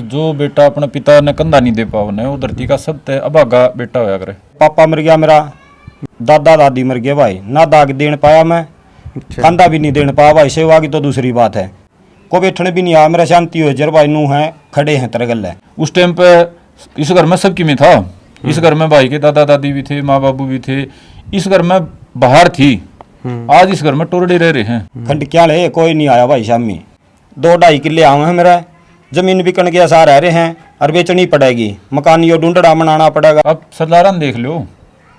जो बेटा अपने पिता ने कंधा नहीं दे पाओ ने वो धरती का सब तय अभागा बेटा होया करे। पापा मर गया मेरा, दादा दादी मर गए भाई, ना दाग देने पाया मैं, कंधा भी नहीं देने पाया भाई। सेवा की तो दूसरी बात है, को बैठने भी नहीं आया मेरा। शांति हो जर भाई नू है खड़े हैं तरगल है। उस टाइम पे इस घर में सबकी में था। इस घर में भाई के दादा दादी भी थे, माँ बाबू भी थे। इस घर में बाहर थी, आज इस घर में टोरडे रह रहे हैं। खंड क्या ले कोई नहीं आया भाई। शामी 2-2.5 किले आए हैं मेरा, जमीन बिकन के आसार रह रहे हैं और बेचनी पड़ेगी। मकान यो ढूंढड़ा बनाना पड़ेगा। अब सरदारा देख लो,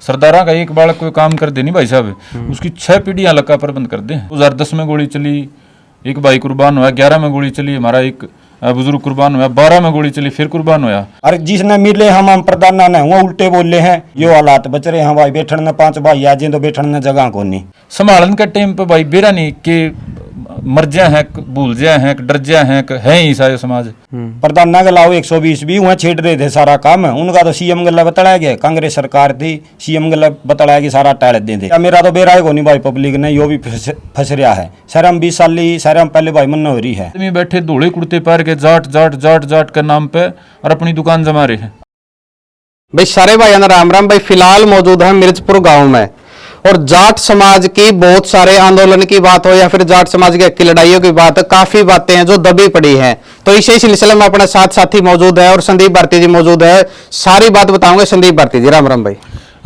सरदारा का एक बालक कोई काम कर दे नहीं भाई साहब, उसकी 6 पीढ़ियां लका प्रबंध कर दे। 2010 में गोली चली, एक भाई कुर्बान हुआ। 11 में गोली चली, हमारा एक बुजुर्ग कुर्बान हुआ। 12 में गोली चली, फिर कुर्बान हुआ। अरे जिसने मिले हम प्रधान ने वो उल्टे बोले हैं। यो हालात बच रहे हैं भाई। बैठन ने 5 भाई आज तो बैठन ने जगह को नहीं। संभालन के टाइम पे भाई बेरा नहीं के मर जाए हैं, भूल जाए हैं, डर जाए हैं, है ही सारे समाज। प्रधान के लाओ 120 भी वहाँ छेड़ रहे थे सारा काम। उनका तो सीएम गला बताया गया, कांग्रेस सरकार थी, सीएम गला बताया कि सारा टाल दे दे। मेरा तो बेरा को नहीं भाई। पब्लिक ने यो भी फंस रहा है। शर्म 20 साल शर्म पहले भाई मन हो रही है। आदमी बैठे धोले कुर्ते पैर के जाट जाट जाट जाट के नाम पे और अपनी दुकान जमा रहे हैं। भाई सारे भाइयों राम राम। भाई फिलहाल मौजूद है मिर्जपुर गांव में, और जाट समाज की बहुत सारे आंदोलन की बात हो या फिर जाट समाज की हक लड़ाइयों की बात, काफी बातें हैं जो दबी पड़ी हैं। तो इसी सिलसिले में अपने साथ साथी मौजूद है और संदीप भारती जी मौजूद है। सारी बात बताऊंगे संदीप भारती जी। राम राम भाई।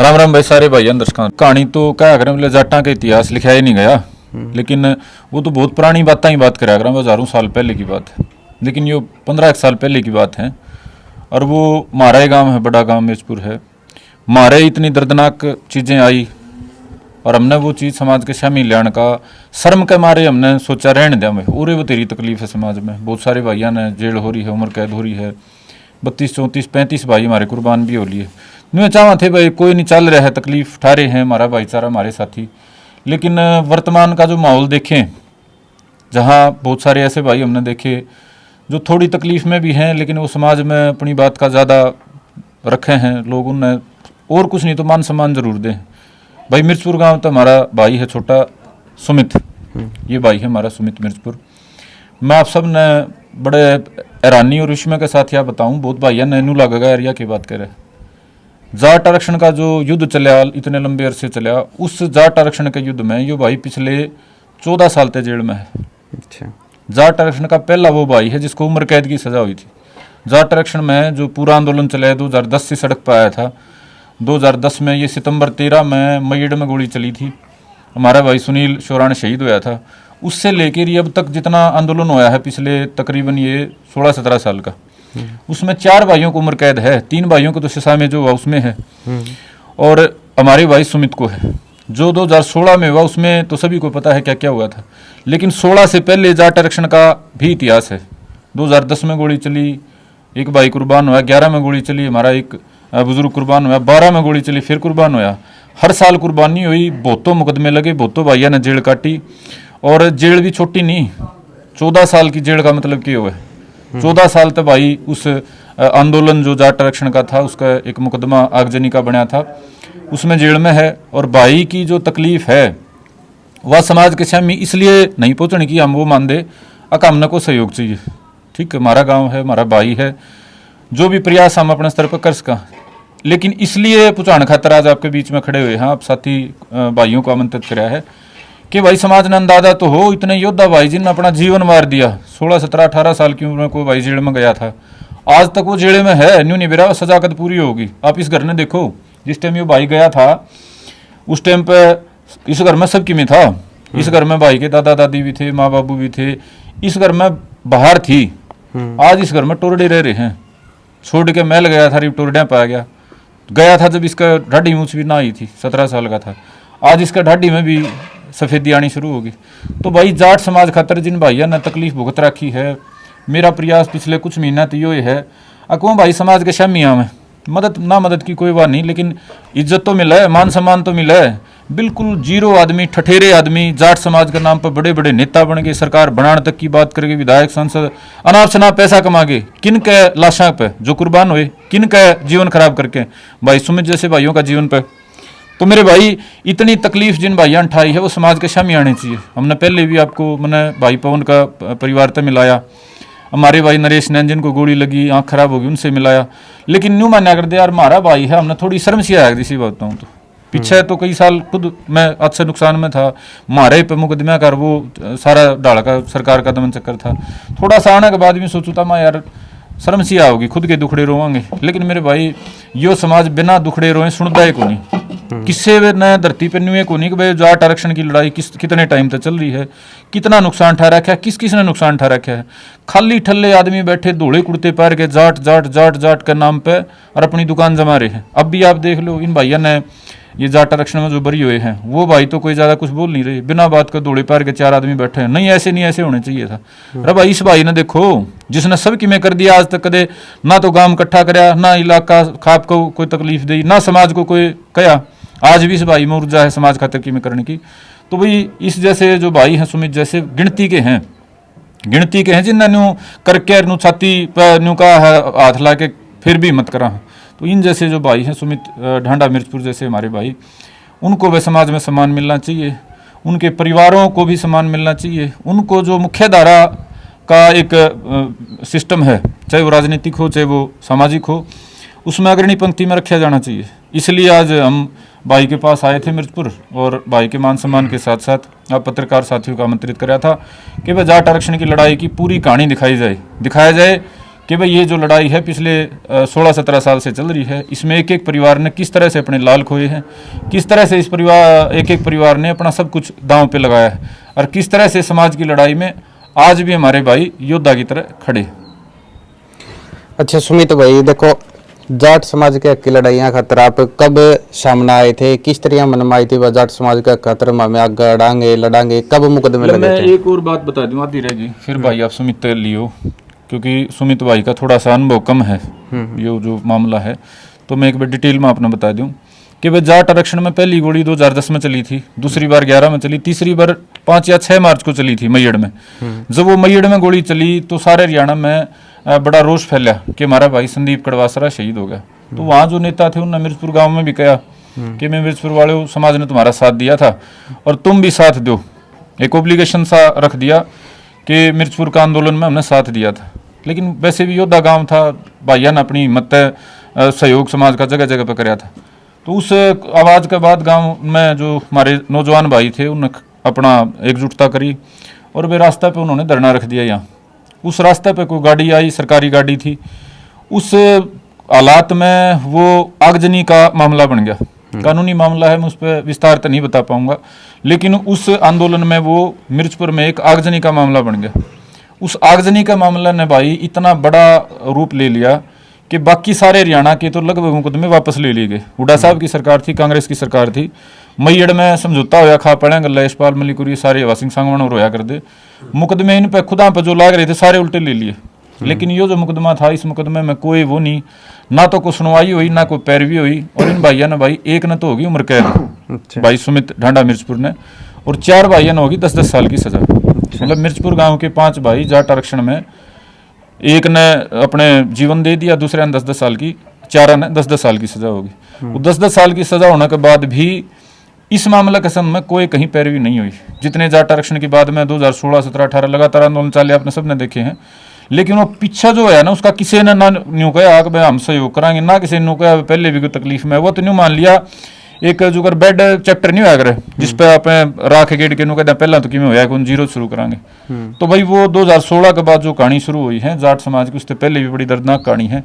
राम राम भाई सारे भाई। दर्शकों कहानी तो क्या करें, बोले जाटा का इतिहास लिखा ही नहीं गया, लेकिन वो तो बहुत पुरानी बातें ही बात करा करें, हजारों साल पहले की बात है। लेकिन ये 15 साल पहले की बात है। और वो मारा गांव है, बड़ा गांव मिर्जपुर है। मारे इतनी दर्दनाक चीज़ें आई और हमने वो चीज़ समाज के शामिल लाने का शर्म के मारे हमने सोचा रहने दिया। में और वो तेरी तकलीफ है समाज में। बहुत सारे भाइयों ने जेल हो रही है, उम्र कैद हो रही है। 32, 34, 35 भाई हमारे कुर्बान भी हो लिए। मैं चाहवा थे भाई कोई नहीं चल रहा है, तकलीफ उठा रहे हैं हमारा भाईचारा, हमारे साथी। लेकिन वर्तमान का जो माहौल देखें, जहाँ बहुत सारे ऐसे भाई हमने देखे जो थोड़ी तकलीफ में भी हैं, लेकिन वो समाज में अपनी बात का ज़्यादा रखे हैं लोग। उन्हें और कुछ नहीं तो मान सम्मान जरूर दें। भाई मिर्जपुर गांव तो हमारा भाई है छोटा सुमित, ये भाई है हमारा सुमित मिर्जपुर। मैं आप सब ने बड़े हैरानी और विस्मय के साथ यह बताऊं, बहुत भाइयों ने नू लगेगा एरिया की बात करे। जाट आरक्षण का जो युद्ध चला, इतने लंबे अरसे चला, उस जाट आरक्षण के युद्ध में ये भाई पिछले 14 साल तक जेल में है। अच्छा। जाट आरक्षण का पहला वो भाई है जिसको उम्र कैद की सजा हुई थी। जाट आरक्षण में जो पूरा आंदोलन चला 2010 से सड़क पर आया था। 2010 में ये सितंबर 13 में मयड़ में गोली चली थी, हमारा भाई सुनील शोराण शहीद होया था। उससे लेकर ये अब तक जितना आंदोलन होया है पिछले तकरीबन ये 16-17 साल का, उसमें 4 भाइयों को उम्र कैद है। 3 भाइयों को तो सिसा में जो हुआ उसमें है, और हमारे भाई सुमित को है। जो 2016 में हुआ उसमें तो सभी को पता है क्या क्या हुआ था। लेकिन 16 से पहले जाट आरक्षण का भी इतिहास है। 2010 में गोली चली, एक भाई कुर्बान हुआ। 11 में गोली चली, हमारा एक बुजुर्ग कुर्बान हुआ। 12 में गोली चली, फिर कुर्बान हुआ। हर साल कुर्बानी हुई, बहुतों मुकदमे लगे, बहुतों भाइयों ने जेल काटी। और जेल भी छोटी नहीं, 14 साल की जेल का मतलब क्या हुआ है। 14 साल तक भाई उस आंदोलन जो जाट आरक्षण का था उसका एक मुकदमा आगजनी का बना था, उसमें जेल में है। और भाई की जो तकलीफ है वह समाज के सामने इसलिए नहीं पहुँचने की हम वो मान दे, अकामना को सहयोग चाहिए। ठीक है, हमारा गाँव है, हमारा भाई है, जो भी प्रयास हम अपने स्तर पर कर सका। लेकिन इसलिए पुचान खातर आज आपके बीच में खड़े हुए हैं, आप साथी भाइयों को आमंत्रित कराया है कि भाई समाज ने अंदाजा तो हो, इतने योद्धा भाई जिन्होंने अपना जीवन मार दिया। 16, 17, 18 साल की उम्र में कोई भाई जेल में गया था, आज तक वो जेल में है। न्यू नहीं बेरा सजा कद पूरी होगी। आप इस घर ने देखो, जिस टाइम ये भाई गया था उस टाइम पे इस घर में सबकी में था। इस घर में भाई के दादा दादी भी थे, माँ बाबू भी थे। इस घर में बाहर थी, आज इस घर में टोरडे रह रहे हैं। छोड़ के महल गया था, रिप टोरडियाँ पाया गया था जब इसका ढाडी मूछ भी ना आई थी, 17 साल का था। आज इसका ढाडी में भी सफ़ेदी आनी शुरू होगी। तो भाई जाट समाज खातर जिन भाइयों ने तकलीफ भुगत रखी है, मेरा प्रयास पिछले कुछ महीना तो ये है अको भाई समाज के शामिया में मदद की कोई बात नहीं, लेकिन इज्जत तो मिला है, मान सम्मान तो मिला है। बिल्कुल जीरो आदमी, ठठेरे आदमी जाट समाज के नाम पर बड़े बड़े नेता बन गए, सरकार बनाने तक की बात करके, विधायक सांसद अनाप शनाप पैसा कमा के, किन के लाशा पे जो कुर्बान हुए, किन का जीवन खराब करके भाई सुमित जैसे भाइयों का जीवन पे। तो मेरे भाई इतनी तकलीफ जिन भाइयों ने उठाई है वो समाज के सामने आनी चाहिए। हमने पहले भी आपको मैंने भाई पवन का परिवार तक मिलाया, हमारे भाई नरेश नैन जिनको गोली लगी, आँख खराब होगी, उनसे मिलाया। लेकिन न्यू मान्या कर दिया यार हमारा भाई है, हमने थोड़ी शर्म सी आया इसी बात हूँ। तो पीछे तो कई साल खुद मैं अच्छे नुकसान में था, मारे पे मुकदमा कर वो सारा डाला का सरकार का दमन चक्कर था। थोड़ा सा आने के बाद भी सोचू था मैं यार शर्म सी आओगी, खुद के दुखड़े रोवांगे। लेकिन मेरे भाई यो समाज बिना दुखड़े रोए सुनता है को नहीं, किससे वे नए धरती पर न्यू को नहीं कि भाई जाट आरक्षण की लड़ाई कितने टाइम तक चल रही है, कितना नुकसान ठा रखा है, किस किस ने नुकसान ठा रखा है। खाली ठल्ले आदमी बैठे धोले कुर्ते पैर के जाट जाट जाट जाट के नाम पे और अपनी दुकान जमा रहे हैं। अब भी आप देख लो इन भाइयों ने ये जाट आरक्षण में जो बरी हुए हैं वो भाई तो कोई ज्यादा कुछ बोल नहीं रहे, बिना बात के धोले पैर के 4 आदमी बैठे हैं। नहीं ऐसे नहीं, ऐसे होने चाहिए था। अरे भाई इस भाई ने देखो जिसने सबकी में कर दिया, आज तक कदे ना तो गांव इकट्ठा कराया, ना इलाका खाप को कोई तकलीफ दी, ना समाज को कोई कहा। आज भी इस भाई में ऊर्जा है समाज खातिर की में करने की। तो भाई इस जैसे जो भाई हैं सुमित जैसे गिनती के हैं जिन्हें न्यू करके न्यू छाती पर न्यू का हाथ ला के फिर भी मत करा। तो इन जैसे जो भाई हैं सुमित ढांडा मिर्चपुर जैसे हमारे भाई, उनको वे समाज में सम्मान मिलना चाहिए, उनके परिवारों को भी सम्मान मिलना चाहिए। उनको जो मुख्य धारा का एक सिस्टम है, चाहे वो राजनीतिक हो चाहे वो सामाजिक हो, उसमें अग्रणी पंक्ति में रखा जाना चाहिए। इसलिए आज हम भाई के पास आए थे मिर्चपुर और भाई के मान सम्मान के साथ साथ आप पत्रकार साथियों को आमंत्रित कराया था कि भाई जाट आरक्षण की लड़ाई की पूरी कहानी दिखाया जाए कि भाई ये जो लड़ाई है पिछले 16-17 साल से चल रही है, इसमें एक एक परिवार ने किस तरह से अपने लाल खोए हैं, किस तरह से इस एक एक परिवार ने अपना सब कुछ दांव पे लगाया है और किस तरह से समाज की लड़ाई में आज भी हमारे भाई योद्धा की तरह खड़े। अच्छा सुमित भाई, देखो जाट समाज के हक की लड़ाइयाँ खातर आप कब सामने आए थे, किस तरह मन में आई थी जाट समाज के खातर में आगे लड़ांगे, कब मुकदमे लगे मैं थे? एक और बात बता दूं, आधी रहेगी फिर भाई आप सुमित लियो, क्योंकि सुमित भाई का थोड़ा सा अनुभव कम है ये जो मामला है। तो मैं एक बार डिटेल में आपने बता दूं कि वह जाट आरक्षण में पहली गोली 2010 में चली थी, दूसरी बार 11 में चली, तीसरी बार 5 या 6 मार्च को चली थी मैयड़ में। जब वो मैयड़ में गोली चली तो सारे हरियाणा में बड़ा रोष फैला कि हमारा भाई संदीप कड़वासरा शहीद हो गया। तो वहाँ जो नेता थे उन्होंने मिर्चपुर गाँव में भी कहा कि मैं मिर्चपुर वाले समाज ने तुम्हारा साथ दिया था और तुम भी साथ दो। एक ओब्लिगेशन सा रख दिया कि मिर्चपुर का आंदोलन में हमने साथ दिया था। लेकिन वैसे भी योद्धा गांव था, भाइया ने अपनी हिम्मत सहयोग समाज का जगह जगह पर कराया था। तो उस आवाज़ के बाद गांव में जो हमारे नौजवान भाई थे उन्होंने अपना एकजुटता करी और वे रास्ते पे उन्होंने धरना रख दिया। यहाँ उस रास्ते पे कोई गाड़ी आई, सरकारी गाड़ी थी, उस हालात में वो आगजनी का मामला बन गया। कानूनी मामला है, मैं उस पर विस्तार तो नहीं बता पाऊंगा, लेकिन उस आंदोलन में वो मिर्चपुर में एक आगजनी का मामला बन गया। उस आगजनी का मामला ने भाई इतना बड़ा रूप ले लिया कि बाकी सारे हरियाणा के तो लगभग मुकदमे वापस ले लिए गए। हुड्डा साहब की सरकार थी, कांग्रेस की सरकार थी, मैयड़ में समझौता होया खा पड़े गल्ला यशपाल मलिकुरी सारे हवा सिंह सांगवान और रोया कर दे। मुकदमे इन पे खुदा पे जो लाग रहे थे सारे उल्टे ले लिए। लेकिन ये जो मुकदमा था, इस मुकदमे में कोई वो नहीं, ना तो कोई सुनवाई हुई ना कोई पैरवी हुई। और इन भाइयों ने भाई एक ने तो होगी उम्र कैद, भाई सुमित ढांडा मिर्चपुर ने, और 4 भाइयों ने होगी 10-10 साल की सजा। मतलब मिर्चपुर गांव के 5 भाई जाट आरक्षण में, एक ने अपने जीवन दे दिया, दूसरे ने 10-10 साल की, 4 ने 10-10 साल की सजा होगी। वो 10-10 साल की सजा होने के बाद भी इस मामला के संबंध में कोई कहीं पैरवी नहीं हुई। जितने जाट आरक्षण के बाद में 2016, 17, 18 लगातार आंदोलन चाले आपने सबने देखे हैं, लेकिन वो पीछा जो है ना उसका किसी ने ना न्यू कहा कि भाई हम सहयोग कराएंगे, ना किसी ने कहा पहले भी कोई तकलीफ में। वो तो न्यू मान लिया एक जो कर बेड चैप्टर नहीं होया करे जिसपे आप राख गेट के नु कहते पहला तो किमें होया कौन जीरो शुरू करांगे। तो भाई वो 2016 के बाद जो कहानी शुरू हुई है जाट समाज की, उससे पहले भी बड़ी दर्दनाक कहानी है।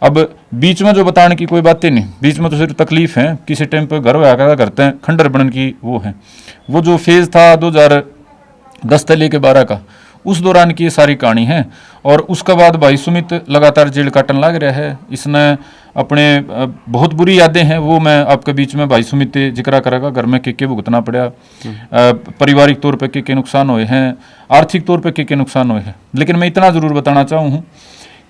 अब बीच में जो बताने की कोई बातें नहीं, बीच में तो सिर्फ तकलीफ है, किसी टाइम पर घर होया करते हैं खंडर बनन की वो है। वो जो फेज था 2010 से लेके 12 का, उस दौरान की ये सारी कहानी है। और उसके बाद भाई सुमित लगातार जेल काटन लग रहा है। इसने अपने बहुत बुरी यादें हैं, वो मैं आपके बीच में भाई सुमित जिक्र करेगा। घर में के भुगतना पड़ा, पारिवारिक तौर पे के नुकसान हुए हैं, आर्थिक तौर पे के नुकसान हुए हैं। लेकिन मैं इतना ज़रूर बताना चाहूँ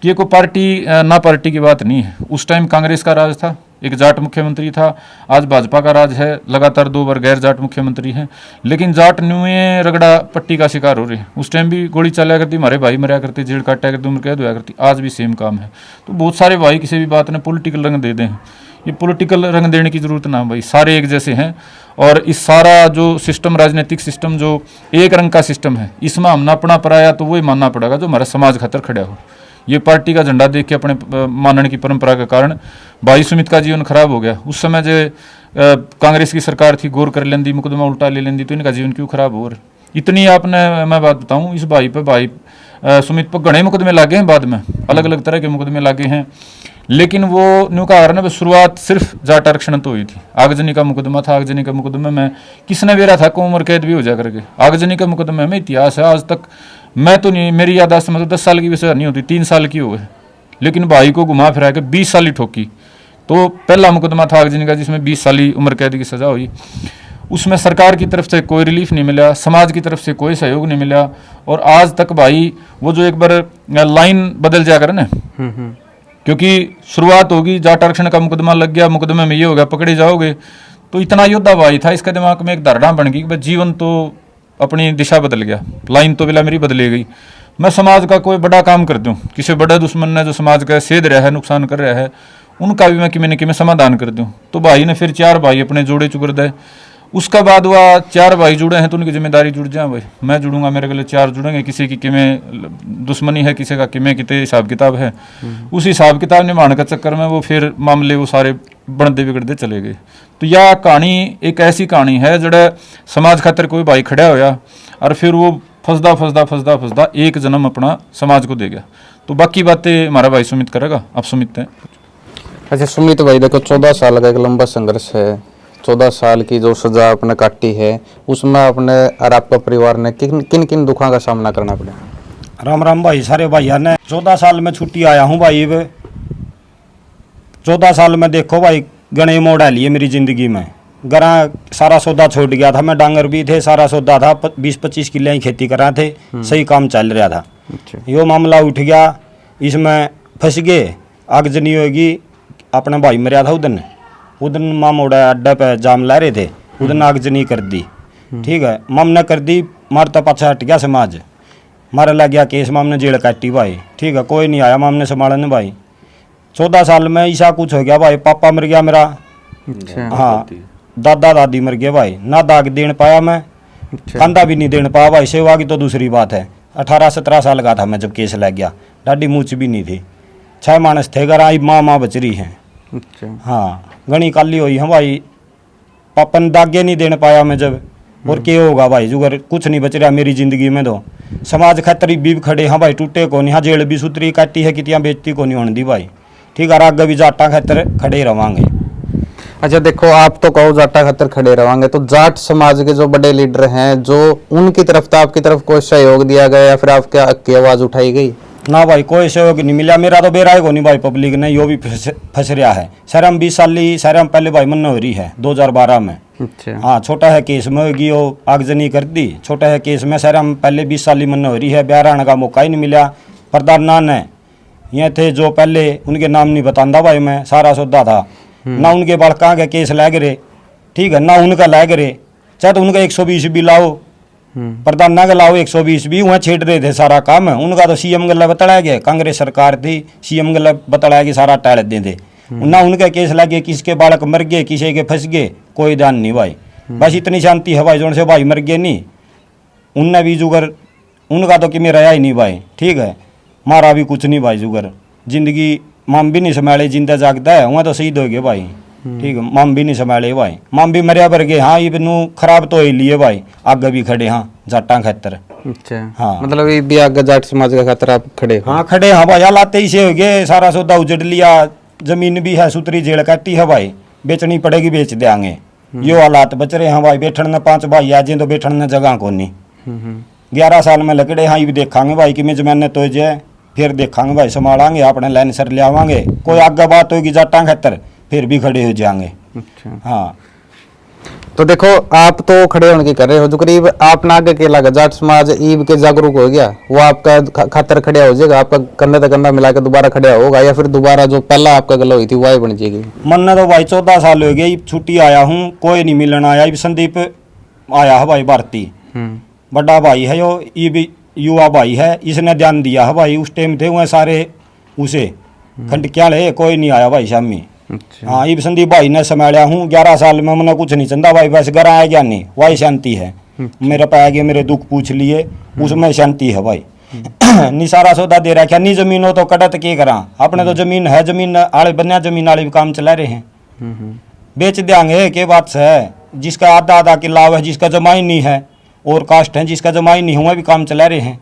कि ये कोई पार्टी ना पार्टी की बात नहीं है। उस टाइम कांग्रेस का राज था, एक जाट मुख्यमंत्री था, आज भाजपा का राज है, लगातार 2 बार गैर जाट मुख्यमंत्री हैं, लेकिन जाट न्यूए रगड़ा पट्टी का शिकार हो रहे हैं। उस टाइम भी गोली चलाया करती, हमारे भाई मराया करते, जेल काटा करते, उम्र कैद होया करती, आज भी सेम काम है। तो बहुत सारे भाई किसी भी बात ने पॉलिटिकल रंग दे दें, ये पॉलिटिकल रंग देने की जरूरत ना भाई, सारे एक जैसे हैं। और इस सारा जो सिस्टम, राजनीतिक सिस्टम जो एक रंग का सिस्टम है, इसमें हम ना अपना पराया तो वही मानना पड़ेगा जो हमारा समाज खातर खड़ा हो। ये पार्टी का झंडा देख के अपने मानने की परंपरा के कारण भाई सुमित का जीवन खराब हो गया। उस समय जो कांग्रेस की सरकार थी, गौर कर लेंदी, मुकदमा उल्टा ले लेंदी, तो इनका जीवन क्यों खराब हो रहा। इतनी आपने, मैं बात बताऊं, इस भाई सुमित पर घने मुकदमे लागे हैं, बाद में अलग अलग तरह के मुकदमे लागे हैं, लेकिन वो न्यू का ना शुरुआत सिर्फ जाट आरक्षण तो हुई थी। आगजनी का मुकदमा था, आगजनी का मुकदमे में किसने बेरा था को उम्र कैद भी हो जा करके। आगजनी का मुकदमे में इतिहास है, आज तक मैं तो नहीं, मेरी यादाश्त में तो 10 साल की भी सजा नहीं होती, 3 साल की हो गए, लेकिन भाई को घुमा फिरा के 20 साल ही ठोकी। तो पहला मुकदमा था आगजनी का जिसमें 20 साल ही उम्र कैद की सजा हुई। उसमें सरकार की तरफ से कोई रिलीफ नहीं मिला, समाज की तरफ से कोई सहयोग नहीं मिला। और आज तक भाई वो जो एक बार लाइन बदल जा कर ना, क्योंकि शुरुआत होगी, जाट आरक्षण का मुकदमा लग गया, मुकदमे में ये हो गया, पकड़े जाओगे, तो इतना योद्धा भाई था, इसके दिमाग में एक धारणा बन गई कि जीवन तो अपनी दिशा बदल गया, लाइन तो बिला मेरी बदले गई, मैं समाज का कोई बड़ा काम कर दूं, किसी बड़े दुश्मन ने जो समाज का सेध रहा है, नुकसान कर रहा है, उनका भी मैं किमें न किमें समाधान कर दूं। तो भाई ने फिर 4 भाई अपने जोड़े चुकर दे। उसका बाद वह 4 भाई जुड़े हैं तो उनकी जिम्मेदारी जुड़ जाए भाई, मैं जुड़ूंगा, मेरे गले 4 जुड़ेंगे, किसी की किमें दुश्मनी है, किसी का किमें कितने हिसाब किताब है, उस हिसाब किताब निभाने का चक्कर में वो फिर मामले वो सारे बढ़ते बिगड़ते चले गए। तो यह कहानी एक ऐसी कहानी है जड़ा समाज खातर कोई भाई खड़ा होया और फिर वो फंसदा एक जन्म अपना समाज को दे गया। तो बाकी बातें हमारा भाई सुमित करेगा। आप सुमित हैं। अच्छा सुमित भाई, देखो 14 साल का एक लंबा संघर्ष है, 14 साल की जो सजा आपने काटी है, उसमें आपने और आपका परिवार ने किन किन दुखों का सामना करना पड़ा? राम राम भाई, सारे भाइयों ने 14 साल में छुट्टी आया हूँ भाई। 14 साल में देखो भाई गणे मोड़ आ लिए मेरी जिंदगी में। गरा सारा सौदा छोड़ गया था, मैं डांगर भी थे, सारा सौदा था, 20-25 किले ही खेती कर रहे थे, सही काम चल रहा था। यो मामला उठ गया, इसमें फंस गए, आगजनी होगी, अपना भाई मरिया था उधन मामोड़ा अड्डा पे जाम ला रहे थे, उधन आगजनी कर दी। ठीक है, माम ने कर दी, मारता पाछा हट गया समाज, मारे लग गया केस, माम ने जेल काटी भाई। ठीक है, कोई नहीं आया माम ने संभालने भाई। 14 साल में ऐसा कुछ हो गया भाई, पापा मर गया मेरा, हाँ दादा दादी मर गए भाई, ना दाग देन पाया मैं, कंधा भी नहीं देन पाया भाई। सेवा की तो दूसरी बात है, 18-17 साल का था मैं जब केस लग गया, डाडी मूछ भी नहीं थी, 6 मानस थे घर, आई माँ बच रही हैं। हाँ घनी काली हुई है भाई, पापा ने दागे नहीं देने पाया मैं जब, और क्या होगा भाई, जुगर कुछ नहीं बच रहा मेरी जिंदगी में। तो समाज खतरी भी खड़े हाँ भाई, टूटे को नहीं, हाँ जेल भी सुतरी काटी है, कितियाँ बेचती को नहीं होने दी भाई। ठीक है, आगे भी जाटा खतर खड़े रवांगे। अच्छा देखो, आप तो कहो जाटा खतर खड़े रवांगे, तो जाट समाज के जो बड़े लीडर हैं, जो उनकी तरफ तो आपकी तरफ कोई सहयोग दिया गया या फिर आपकी आवाज उठाई गई? ना भाई, कोई सहयोग नहीं मिला, मेरा तो बेरा को नहीं भाई, पब्लिक ने यो भी फंस रहा है। सर हम 20 साल सर हम पहले भाई मन हो रही है 2012 में। अच्छा हाँ, छोटा है केस में होगी, वो आगजनी कर दी, छोटा है केस में सर हम पहले 20 साल मन हो रही है, ब्याह आने का मौका ही नहीं मिला। प्रधान नान है ये थे जो पहले, उनके नाम नहीं बताता भाई मैं, सारा सौदा था ना, उनके बाल कहाँ के केस लग रहे। ठीक है, ना उनका लग रहे, चाहे तो उनका 120 भी लाओ, प्रधान ना लाओ 120 भी, वहाँ छेड़ रहे थे सारा काम है उनका। तो सीएम गला बतलाया गया, कांग्रेस सरकार थी, सीएम गला बतलाया कि सारा टाल दे थे, ना उनका केस लगे, किसके बालक मर गए, किसी के फंस गए, कोई ध्यान नहीं भाई। बस इतनी शांति है भाई, जो से भाई मर गए नहीं, उनने भी जुगर, उनका तो कि मैं रहा ही नहीं भाई। ठीक है, मारा भी कुछ नहीं भाई, जुगर जिंदगी माम भी नहीं संभाले, जिंदा जागता है वहाँ तो शहीद हो गए भाई। ठीक है, माम भी नहीं संभाले भाई, माम भी मरिया भर गए। हाँ ये नू खराब तो ही लिए भाई, आगे भी खड़े हाँ जाटा खतर। अच्छा हाँ, मतलब ये भी आगे जाट समाज का खतरा आप खड़े हो? हाँ खड़े हाँ भाई, हालात ही से हो गए, सारा सौदा उजड़ लिया, जमीन भी है सुतरी, जेल काटी है भाई, बेचनी पड़ेगी, बेच देंगे। यो हालात बच रहे हैं भाई, बैठन ने 5 भाई आज तो बैठन ने जगह को नहीं। 11 साल में लकड़े हाँ, ये भी देखांगे भाई कि मैं जमाने तो जाए, फिर देखांगे भाई, संभालांगे अपने लाइन सर ले आवांगे, कोई आगे बात होगी जाटा खतर फिर भी खड़े हो जाएंगे। अच्छा हाँ, तो देखो आप तो खड़े होने की कर रहे हो, जो करीब आप ना आगे के लगा जाट समाज ईब के जागरूक हो गया, वो आपका खातर खड़ा हो जाएगा, आपका कंधे तक कंधा मिला के दोबारा खड़ा होगा, या फिर दोबारा जो पहला आपका गला हुई थी वो बन जाएगी? मन तो भाई 14 साल हो गए, छुट्टी आया हूँ, कोई नहीं मिलना आया। संदीप आया है भाई, भारती बड़ा भाई है, यो ये भी युवा भाई है, इसने ध्यान दिया है भाई। उस टाइम थे वह सारे उसे खंड क्या ले, कोई नहीं आया भाई शामी, अच्छा। हाँ ये संदीप भाई ने संभाला हूँ 11 साल में, मैंने कुछ नहीं चंदा भाई, बस घर आया क्या नहीं, वही शांति है। मेरे पे आगे मेरे दुख पूछ लिए, उसमें शांति है भाई। नी सारा सौदा दे रखा, नी जमीन हो तो कटत के करा, अपने तो जमीन है, जमीन आले बनिया जमीन आले भी काम चला रहे हैं, बेच देंगे के बात है। जिसका आधा आधा किला है, जिसका जमाई नहीं है और कास्ट है, जिसका जमाई नहीं हुआ भी काम चला रहे हैं,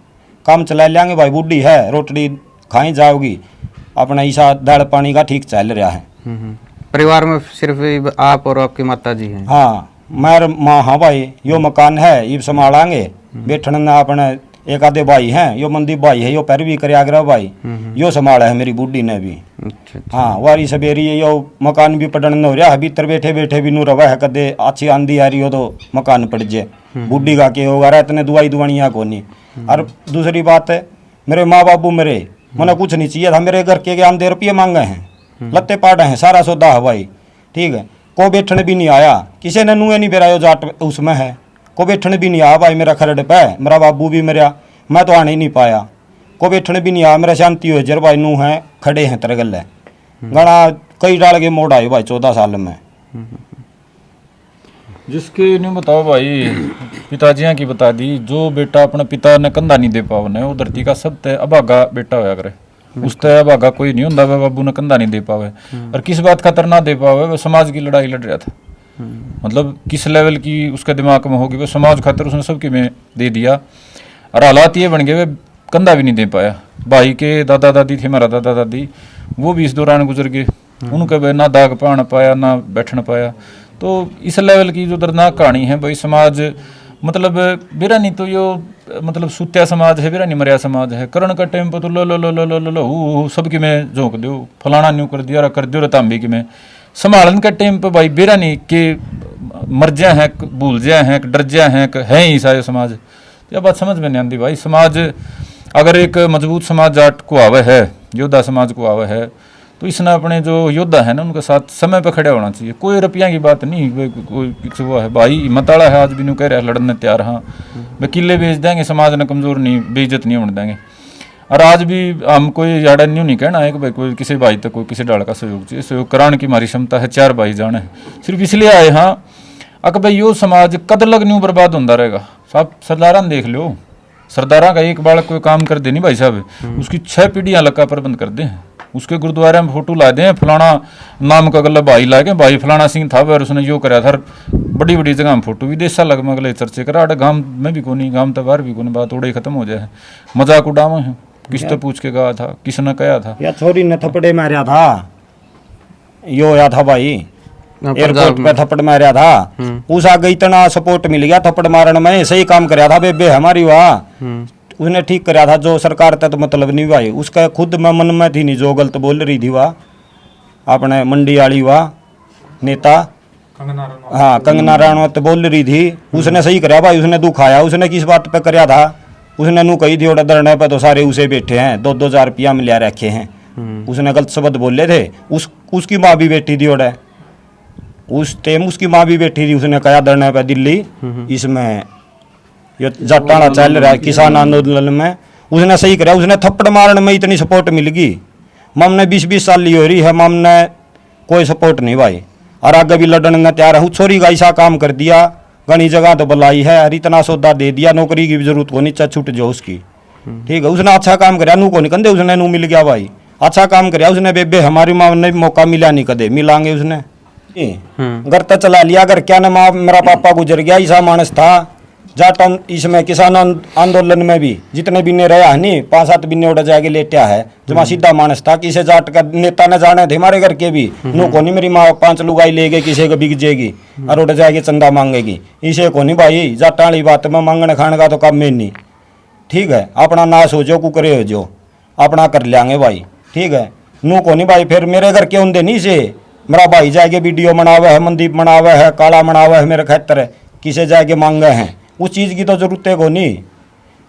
काम चला लेंगे भाई। बूढ़ी है, रोटी खाई जाओगी, अपना ईसा दाल पानी का ठीक चल रहा है। परिवार में सिर्फ आप और आपकी माता जी हैं? हाँ मैं माँ, हाँ भाई यो मकान है ये संभालेंगे, बैठन ना अपने एक आधे भाई हैं, यो मंदीप भाई है, यो पैरवी करे आगरा भाई, यो संभाला है मेरी बूढ़ी ने भी। अच्छा। हाँ वारी सवेरी यो मकान भी पड़न न हो रहा है, भीतर बैठे बैठे भी नू रवा है, कदे अच्छी आंधी आ रही हो तो मकान पड़ जाए, बूढ़ी का के होगा रहा इतने दुआई दुआनिया को नहीं। और दूसरी बात है, मेरे माँ बाबू मेरे मैंने कुछ नहीं चाहिए था, मेरे घर के आंधे रुपये मांगे हैं, लत्ते पाटे हैं, सारा सौदा है भाई, ठीक है। को बैठने भी नहीं आया, किसी ने नुए नहीं बेरायो जाट उसमें है, को बैठने भी नहीं आया भाई मेरा खरड़ पे, मेरा बाबू भी मेरा, मैं तो आने ही नहीं पाया, को बैठने भी नहीं आया, मेरा शांति हो जर भाई नू है खड़े हैं तरगल है, गणा कई डाल के मोड़ आए भाई 14 साल में। जिसके नहीं बताओ भाई, पिताजियाँ की बता दी, जो बेटा अपने पिता ने कंधा नहीं दे पावने वो धरती का सब तय अभागा बेटा होया करे, उस तय अभागा कोई नहीं होता। बाबू ने कंधा नहीं दे पावे, और किस बात खातर ना दे पावे, वो समाज की लड़ाई लड़ रहा था। मतलब किस लेवल की उसके दिमाग में होगी, वो समाज खातर उसने सबके में दे दिया, और हालात ये बन गए वे कंधा भी नहीं दे पाया। भाई के दादा दादी थे, हमारा दादा दादी, वो भी इस दौरान गुजर गए, उनके वे ना दाग पान पाया ना बैठन पाया। तो इस लेवल की जो दर्दनाक कहानी है भाई, समाज मतलब बेरा नहीं तो यो मतलब सुत्या समाज है, बेरा नहीं मरिया समाज है। करण का टाइम पर तो लो लो लो लो लो लो लो हु सबकी में झोंक दो, फलाना न्यू कर दिया कर दो तांबी की में। संभालन का टाइम पर भाई बेरा नहीं के मर जाए हैं, भूल जाए हैं, डर जाए हैं, है ही ईसाई समाज। यह बात समझ में नहीं आती भाई। समाज अगर एक मजबूत समाज जाट को आवे है, योद्धा समाज को आवे है, तो इसने अपने जो योद्धा है ना उनके साथ समय पे खड़े होना चाहिए। कोई रुपया की बात नहीं, कोई वो है भाई हिम्मताड़ा है, आज भी नहीं कह रहा लड़ने तैयार। हाँ वे किले बेच देंगे, समाज ने कमजोर नहीं, बेइज्जत नहीं होने देंगे। और आज भी हम कोई ज्यादा न्यू नहीं कहना है कि भाई कोई किसी भाई तक कोई किसी डाल का सहयोग चाहिए, सहयोग कराने की हमारी क्षमता है, 4 भाई जाने है, सिर्फ इसलिए आए। हाँ अक भाई यो समाज कद लग न्यू बर्बाद होता रहेगा। साहब सरदारा देख लो, सरदारा का एक बालक कोई काम कर दे नहीं भाई साहब, उसकी 6 पीढ़ियां लगा प्रबंध कर दे, उसके गुरुद्वारे में फोटो ला दें, फलाना नाम का गला भाई ला के, भाई फलाना सिंह था और उसने यो कराया था, बड़ी बड़ी जगह में फोटो विदेशा लग में अगले चर्चे करा, गांव में भी कोनी, गांव तो बाहर भी कोनी, बात उड़े खत्म हो जाए। मजाक उड़ावा है, किस तो पूछ के कहा था, किसने कहा था, या छोरी ने थपड़े मारा था, यो या था भाई एयरपोर्ट पे थप्पड़ मारा था, उस आगे इतना सपोर्ट मिल गया थप्पड़ मारने में, सही काम कराया था बेबे हमारी वहाँ, उसने ठीक कराया था। जो सरकार तक तो मतलब नहीं भाई, उसका खुद में मन में थी नहीं, जो गलत बोल रही थी वह अपने मंडी वाली वह नेता, हाँ कंगना राणौत बोल रही थी, उसने सही कराया भाई, उसने दुखाया, उसने किस बात पे कराया था, उसने नू कही थी ओडा धरने पे तो सारे उसे बैठे हैं, 2-2 हज़ार रुपया मिला रखे हैं, उसने गलत शब्द बोले थे। उसकी माँ भी बैठी थी ओडा, उस टाइम उसकी माँ भी बैठी थी, उसने कहा धरने पे दिल्ली इसमें ये जटाना चल रहा है किसान आंदोलन में, उसने सही कराया, उसने थप्पड़ मारने में इतनी सपोर्ट मिल गई। मम ने 20-20 साल ली हो रही है, मम ने कोई सपोर्ट नहीं भाई, और आगे भी लड़ने में तैयार है। छोरी का ऐसा काम कर दिया, घनी जगह तो बुलाई है, और इतना सौदा दे दिया, नौकरी की भी जरूरत को नहीं, छूट जो उसकी, ठीक है। उसने अच्छा काम कराया, नू को नहीं कंधे उसने नू मिल गया भाई, अच्छा काम कराया उसने बेबे, हमारी माँ ने मौका मिला नहीं कदे मिलांगे उसने, घर तक चला लिया। घर क्या ना माँ मेरा पापा गुजर गया, ऐसा मानस था जाट इसमें किसान आंदोलन में भी जितने बिन्ने रहा है नहीं, 5-7 बिन्ने उड़ा जाके लेटा है, जमा सीधा मानस था, किसी जाट का नेता न जाने थे हमारे घर के भी, नो को नहीं मेरी माँ 5 लुगाई ले गए, किसी को बिक जाएगी और उड़ जाएगी चंदा मांगेगी, इसे को नहीं भाई जाटा वाली बात में मांगने खाने का तो काम में नहीं, ठीक है। अपना नाश हो जो कुकरे हो जो अपना कर लेंगे भाई, ठीक है। नू को नहीं भाई फिर मेरे घर के होंगे नहीं से मेरा भाई जाके वीडियो मनावे है, मनदीप मनावे है, काला मनावे है, मेरे खतर किसे जाके मांगे हैं, उस चीज़ की तो जरूरत है को नहीं।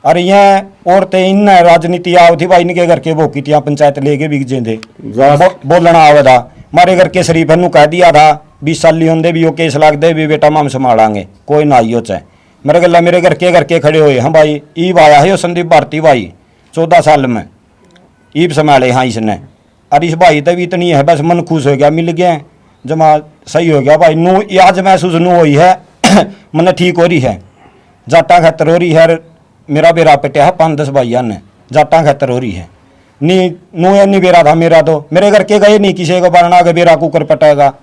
अरे यहाँ औरतें इन राजनीति आओ थी भाई, इनके घर के वो की पंचायत लेके बिक जेंदे बोलना आवे था, हमारे घर के शरीफ नू कह दिया था 20 साल होंगे भी वो केस लाग दे भी बेटा हम संभालांगे, कोई ना आइयो चाहे मेरे गला मेरे घर के खड़े हुए हम भाई। ईब आया है यो संदीप भारती भाई 14 साल में ईब संभाले, हाँ इसने और इस भाई तभी इतनी है, बस मन खुश हो गया, मिल गया जमा सही हो गया भाई। नू आज महसूस नू हुई है मन ठीक हो रही है, जाटा खतर हो रही है। मेरा बेरा पटिया है 5-10 भाइया ने, जाटा खतर हो रही है। नी नू नहीं बेरा था मेरा, तो मेरे घर के गए नहीं किसी को बरना के बेरा कुकर पटेगा।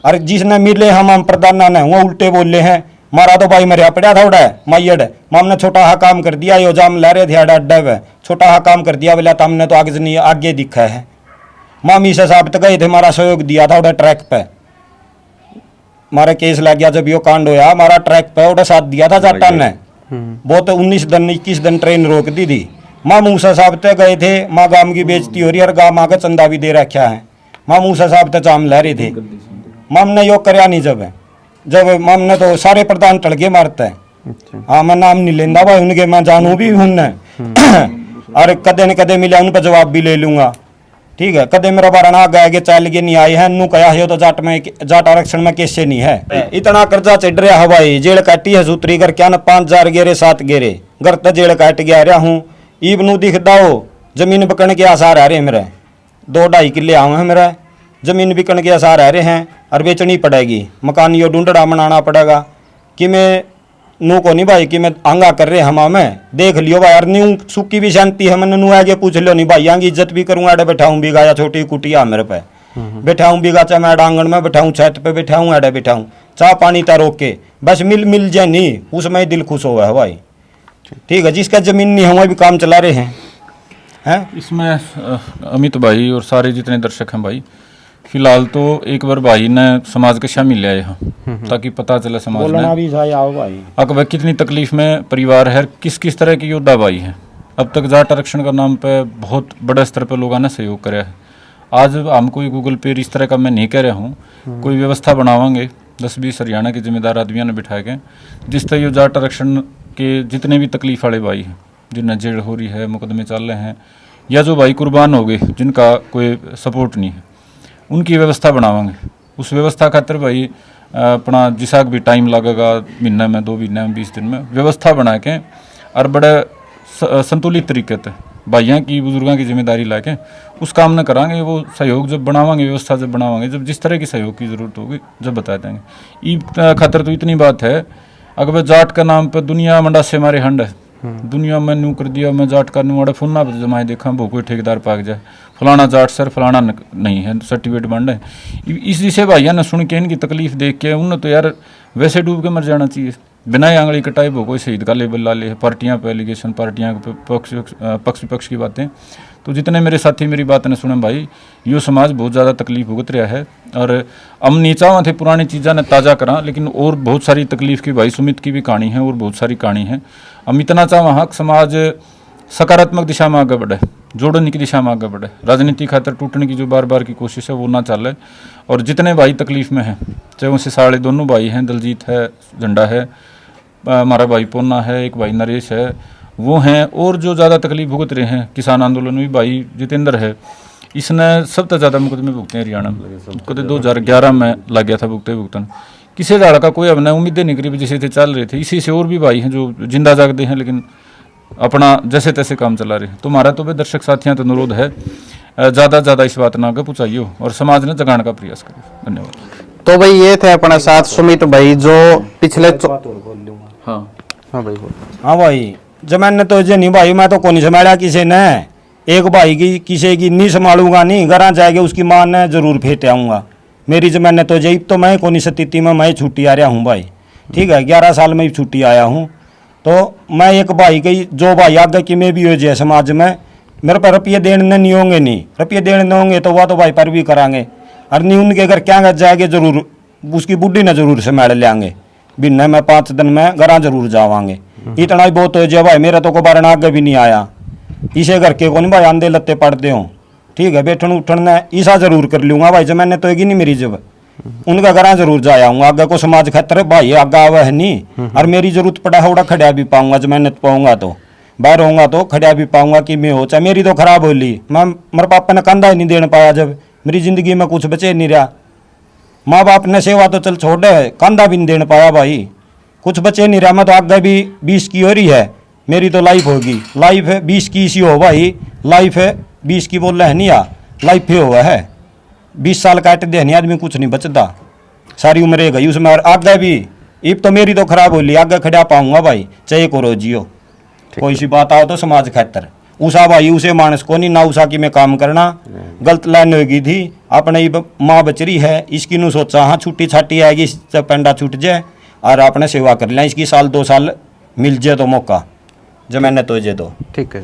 और जिसने मिले हम प्रधाना ने वो उल्टे बोले हैं, मारा तो भाई मरिया पड़ा था उड़ा माइड मामने छोटा हा काम कर दिया, यो जाम ला रहे थे अड्डे पे, छोटा हा काम कर दिया बोला तो हमने तो आगे नहीं आगे दिखा है। मामी से साहब तक गए थे, हमारा सहयोग दिया था उड़ा ट्रैक पे, हमारा केस लग गया जब यो कांड होया, हमारा ट्रैक पे उड़ा साथ दिया था जाटा ने। वो तो 19 दिन 21 दिन ट्रेन रोक दी थी। माँ मूसा साहब तक गए थे, माँ गांव की बेइज्जती हो रही है और गाँव का चंदा भी दे रखा है। माँ मूसा साहब तक जाम ला रहे थे, माम ने योग करया नहीं। जब माम ने तो सारे प्रधान टड़के मारते हैं। हाँ मैं नाम नहीं लेंदा भाई उनके, मैं जानू भी उनने और कदे न कदे मिले उन पर जवाब भी ले लूंगा, ठीक है। कदे मेरा बारा ना गया कि चल के नहीं आए हैं, नू कहा है तो जाट आरक्षण में कैसे नहीं है। इतना कर्जा चढ़ रहा है भाई, जेल काटी है सूत्री कर क्या न 5,000 गेरे 7 गेरे घर तो जेल काट गया रहा हूँ। ईब नू दिख दाओ जमीन बिकने के आसार आ रहे हैं मेरे, 2-2.5 किले आए हैं मेरा, जमीन बिकने के आसार आ रहे हैं और बेचनी पड़ेगी। मकान यो ढूंढड़ा बनाना पड़ेगा कि मैं नू को नहीं भाई कि मैं आंगा कर रहे हम में देख लियो भाई। और न्यू सुखी भी शांति है, मैंने नू आगे पूछ लो नहीं भाई, आगे इज्जत भी करूंगा। अड़े बैठाऊं बीघा या छोटी कुटिया मेरे पे बैठाऊं बीघा, चाहे मैं आंगन में बैठाऊं, छत पे बैठाऊं, अड़े बैठाऊं, चाह पानी ता रोक के बस मिल जाए नहीं, उसमें दिल खुश हुआ है भाई, ठीक है। जिसका जमीन नहीं है वह भी काम चला रहे हैं। इसमें अमित भाई और सारे जितने दर्शक हैं भाई, फिलहाल तो एक बार भाई ने समाज के शामिल लिया यहाँ, ताकि पता चले समाज में भी आओ भाई अकबर कितनी तकलीफ में परिवार है, किस किस तरह के योद्धा भाई हैं। अब तक जाट आरक्षण का नाम पे बहुत बड़े स्तर पे लोगों ने सहयोग कराया है। आज हम कोई गूगल पे इस तरह का मैं नहीं कह रहा हूँ, कोई व्यवस्था बनावांगे 10-20 हरियाणा के जिम्मेदार आदमियों ने बिठा के, जिस तरह ये जाट आरक्षण के जितने भी तकलीफ वाले भाई हैं, जिन्हें जेल हो रही है, मुकदमे चल रहे हैं, या जो भाई कुर्बान हो गए जिनका कोई सपोर्ट नहीं है, उनकी व्यवस्था बनावांगे। उस व्यवस्था खातर भाई अपना जिसाक भी टाइम लगेगा, महीने में 2 महीने में 20 दिन में व्यवस्था बना के और बड़े संतुलित तरीके से भाइयों की बुजुर्गों की जिम्मेदारी ला के उस काम न करांगे। वो सहयोग जब बनावांगे, व्यवस्था जब बनावांगे, जब जिस तरह की सहयोग की ज़रूरत होगी जब बता देंगे। ई खातर तो इतनी बात है, अगर जाट का नाम पर दुनिया मंडा से हमारे हंड है, दुनिया में नू कर दिया, मैं जाट का नू फुन्ना जमाए देखा वो कोई ठेकेदार पाक जाए, फलाना जाट सर फलाना नहीं है, सर्टिफिकेट बंड है। इस जिसे भाइया ने सुन के इनकी तकलीफ देख के उन्हें तो यार वैसे डूब के मर जाना चाहिए, बिना आंगली कटाए वो कोई शहीद का लेबल ला ले। पार्टियां पे एलिगेशन, पार्टियां के पक्ष विपक्ष की बातें, तो जितने मेरे साथी मेरी बात ने सुने भाई, यो समाज बहुत ज़्यादा तकलीफ भुगत रहा है। और हम नीचा थे पुरानी चीज़ा ने ताज़ा करा, लेकिन और बहुत सारी तकलीफ की भाई सुमित की भी कहानी है और बहुत सारी कहानी है। हम इतना चाह समाज सकारात्मक दिशा में आगे बढ़े, जोड़ने की दिशा में आगे बढ़े, राजनीति खातर टूटने की जो बार बार की कोशिश है वो ना चले। और जितने भाई तकलीफ में हैं, चाहे उनसे साढ़े दोनों भाई हैं, दलजीत है, झंडा है, हमारा भाई पोन्ना है, एक भाई नरेश है, वो हैं, और जो ज़्यादा तकलीफ भुगत रहे हैं किसान आंदोलन में भाई जितेंद्र है, इसने सबसे ज़्यादा मुकदमे भुगते हैं हरियाणा में। कदे 2011 में लग गया था भुगतन, किसी दाड़ का कोई हमने उम्मीदें नहीं करी, जैसे थे चल रहे थे। इसी से और भी भाई हैं जो जिंदा जागते हैं, लेकिन अपना जैसे तैसे काम चला रहे हैं। तो हमारा तो भी दर्शक साथियों तो अनुरोध है, ज़्यादा ज़्यादा इस बात ना आगे पहुँचाइए और समाज ने जगाने का प्रयास करिए। धन्यवाद। तो भाई ये थे अपने साथ सुमित भाई, जो पिछले हाँ भाई जमाने तो जे नहीं भाई, मैं तो कौन संभाला किसी ने, एक भाई की किसी की नहीं संभालूंगा, नहीं घर जाएगा उसकी माँ ने जरूर फेंट आऊँगा। मेरी जमाने तो जब तो मैं कौन स्थिति में मैं छुट्टी आ रहा हूँ भाई, ठीक है, 11 साल में छुट्टी आया हूँ। तो मैं एक भाई की जो भाई आगे कि मैं भी हो जाए समाज में, मेरे पर रुपये देने नहीं होंगे, नहीं रुपये देने होंगे तो वह तो भाई पर भी करांगे। और नहीं उनके घर क्या जाएंगे जरूर, उसकी बुढ़ी ने जरूर से मैल लेंगे, बिना मैं 5 दिन में घर जरूर जावांगे। इतना ही बहुत हो जाए भाई, मेरा तो को बारण आगे भी नहीं आया, इसे घर के को नहीं भाई आंधे लत्ते पड़ते हों, ठीक है, बैठन उठन ने ईसा जरूर कर लूँगा भाई, जमाने तो होगी नहीं मेरी जब उनका घर जरूर जाया हूँ। आगे को समाज खतर भाई आगे आवा है नहीं, और मेरी जरूरत पड़ा होगा खड़ा भी पाऊंगा, जमानत पाऊंगा तो बाहर होऊंगा तो खड़ा भी पाऊंगा कि मैं हो, चाहे मेरी तो खराब हो ली, मैं मेरे पापा ने कंधा ही नहीं देने पाया, जब मेरी जिंदगी में कुछ बचे नहीं रहा, माँ बाप ने सेवा तो चल छोड़ है, कंधा भी नहीं देने पाया भाई, कुछ बचे नहीं रहा। मैं तो आगे भी 20 की हो रही है, मेरी तो लाइफ होगी, लाइफ है 20 की इसी हो भाई, लाइफ है 20 की बोल रहे नहीं आ, लाइफ ही हुआ है। 20 साल काट दे नहीं आदमी कुछ नहीं बचता, सारी उम्र गई उसमें। और आगे भी इब तो मेरी तो खराब हो ली, आगे खड़ा पाऊंगा भाई, चाहे करो जियो। कोई सी बात आओ तो समाज खातर उषा भाई उसे मानस को नहीं ना, उषा की मैं काम करना गलत लाइन हो गई थी। अपने माँ बचरी है इसकी नु सोचा हाँ छुट्टी छाटी आएगी, इससे पेंडा छूट जाए और अपने सेवा कर लें इसकी, साल 2 साल मिल जाए तो मौका जमाने तो जे तो ठीक है।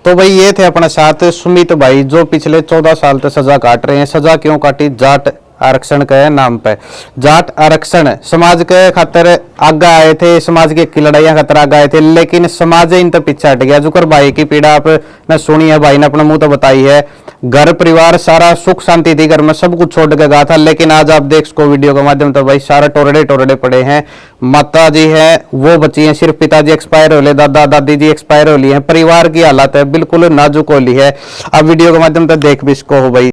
तो भाई ये थे अपने साथ सुमित भाई जो पिछले 14 साल तक सजा काट रहे हैं। सजा क्यों काटी? जाट आरक्षण के नाम पे। जाट आरक्षण समाज के खातर आगे आए थे, समाज की लड़ाइयां खातर आगे आए थे, लेकिन समाज इन तक पीछे हट गया। जुकर भाई की पीड़ा आपने सुनी है, भाई ने अपने मुंह तो बताई है। घर परिवार सारा सुख शांति थी, घर में सब कुछ छोड़ के गया था, लेकिन आज आप देख सको वीडियो के माध्यम से भाई सारा टोरडे पड़े हैं। माता जी है वो बची है, सिर्फ पिताजी एक्सपायर हो ले, दादा दादी जी एक्सपायर हो ली है। परिवार की हालत है बिल्कुल नाजुक हो ली है। अब वीडियो के माध्यम से देख भी इसको हो भाई।